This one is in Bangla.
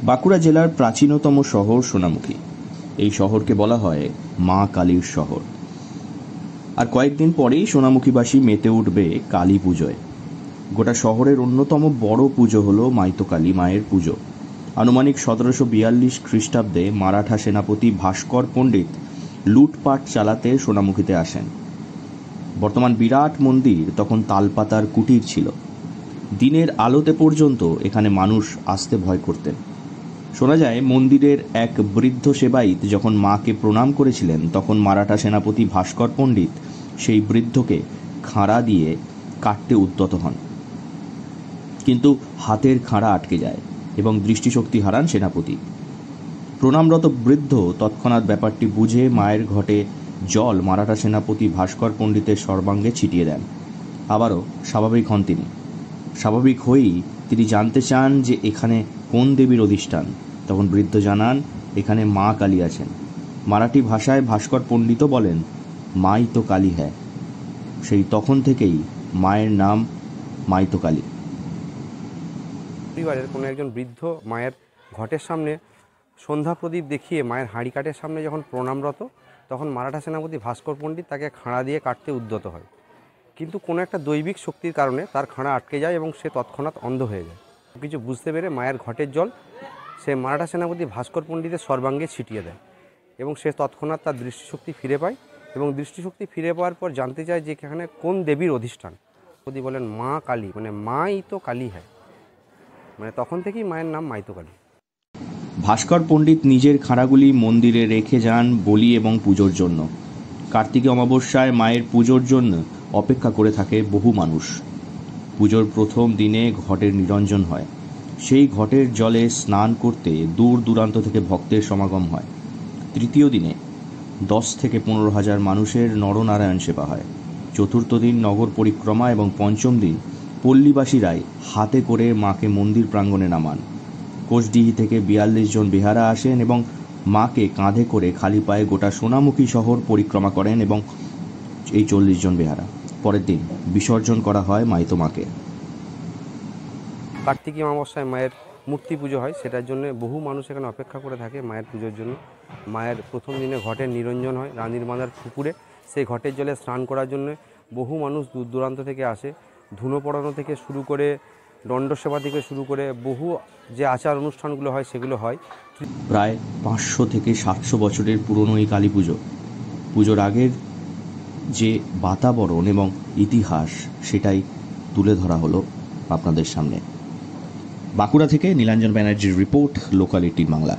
বাঁকুড়া জেলার প্রাচীনতম শহর সোনামুখী। এই শহরকে বলা হয় মা কালীর শহর। আর কয়েকদিন পরেই সোনামুখীবাসী মেতে উঠবে কালী পুজোয়। গোটা শহরের অন্যতম বড় পুজো হল মাইতকালী মায়ের পুজো। আনুমানিক 1742 খ্রিস্টাব্দে মারাঠা সেনাপতি ভাস্কর পণ্ডিত লুটপাট চালাতে সোনামুখীতে আসেন। বর্তমান বিরাট মন্দির তখন তালপাতার কুটির ছিল। দিনের আলোতে পর্যন্ত এখানে মানুষ আসতে ভয় করতেন। শোনা যায় মন্দিরের এক বৃদ্ধ সেবায়িত যখন মাকে প্রণাম করেছিলেন, তখন মারাঠা সেনাপতি ভাস্কর পণ্ডিত সেই বৃদ্ধকে খাঁড়া দিয়ে কাটতে উদ্যত হন, কিন্তু হাতের খাঁড়া আটকে যায় এবং দৃষ্টিশক্তি হারান সেনাপতি। প্রণামরত বৃদ্ধ তৎক্ষণাৎ ব্যাপারটি বুঝে মায়ের ঘটে জল মারাঠা সেনাপতি ভাস্কর পণ্ডিতের সর্বাঙ্গে ছিটিয়ে দেন। আবারও স্বাভাবিক হন তিনি। স্বাভাবিক হয়েই তিনি জানতে চান যে এখানে কোন দেবীর অধিষ্ঠান। তখন বৃদ্ধ জানান এখানে মা কালী আছেন। মারাঠি ভাষায় ভাস্কর পণ্ডিতও বলেন, মাই তো কালী হ্যায়। সেই তখন থেকেই মায়ের নাম মাইতকালী। পরিবারের কোনো একজন বৃদ্ধ মায়ের ঘটের সামনে সন্ধ্যা প্রদীপ দেখিয়ে মায়ের হাঁড়ি কাঠের সামনে যখন প্রণামরত, তখন মারাঠা সেনাপতি ভাস্কর পণ্ডিত তাকে খাঁড়া দিয়ে কাটতে উদ্যত হয়। কিন্তু কোনো একটা দৈবিক শক্তির কারণে তার খাঁড়া আটকে যায় এবং সে তৎক্ষণাৎ অন্ধ হয়ে যায়। কিছু বুঝতে পেরে মায়ের ঘটের জল সে মারাঠা সেনাপতি ভাস্কর পণ্ডিতের সর্বাঙ্গে ছিটিয়ে দেয় এবং সে তৎক্ষণাৎ তার দৃষ্টিশক্তি ফিরে পায়। এবং দৃষ্টিশক্তি ফিরে পাওয়ার পর জানতে চায় যে এখানে কোন দেবীর অধিষ্ঠান। যদি বলেন মা কালী, মানে মাই তো কালী হ্যায়, মানে তখন থেকেই মায়ের নাম মাইতকালী। ভাস্কর পণ্ডিত নিজের খাঁড়াগুলি মন্দিরে রেখে যান বলি এবং পুজোর জন্য। কার্তিকী অমাবস্যায় মায়ের পুজোর জন্য অপেক্ষা করে থাকে বহু মানুষ। পুজোর প্রথম দিনে ঘটের নিরঞ্জন হয়। সেই ঘটের জলে স্নান করতে দূর দূরান্ত থেকে ভক্তের সমাগম হয়। তৃতীয় দিনে 10 থেকে 15,000 মানুষের নরনারায়ণ সেবা হয়। চতুর্থ দিন নগর পরিক্রমা এবং পঞ্চম দিন পল্লীবাসীরাই হাতে করে মাকে মন্দির প্রাঙ্গণে নামান। কোষডিহি থেকে 42 জন বেহারা আসেন এবং মাকে কাঁধে করে খালি পায়ে গোটা সোনামুখী শহর পরিক্রমা করেন এবং এই 40 জন বেহারা। পরের দিন বিসর্জন করা হয় মাইতো মাকে। কার্তিকী অমাবস্যায় মায়ের মূর্তি পুজো হয়, সেটার জন্য বহু মানুষ এখানে অপেক্ষা করে থাকে মায়ের পুজোর জন্য। মায়ের প্রথম দিনে ঘটের নিরঞ্জন হয় রানীর বাঁধার পুকুরে। সেই ঘটের জলে স্নান করার জন্য বহু মানুষ দূর দূরান্ত থেকে আসে। ধুনো পড়ানো থেকে শুরু করে দণ্ড সেবা থেকে শুরু করে বহু যে আচার অনুষ্ঠানগুলো হয় সেগুলো হয়। প্রায় 500 থেকে 700 বছরের পুরনো এই কালী পুজো। পুজোর আগের যে বাতাবরণ এবং ইতিহাস সেটাই তুলে ধরা হলো আপনাদের সামনে। বাঁকুড়া থেকে নীলাঞ্জন ব্যানার্জির রিপোর্ট, লোকাল 18 বাংলা।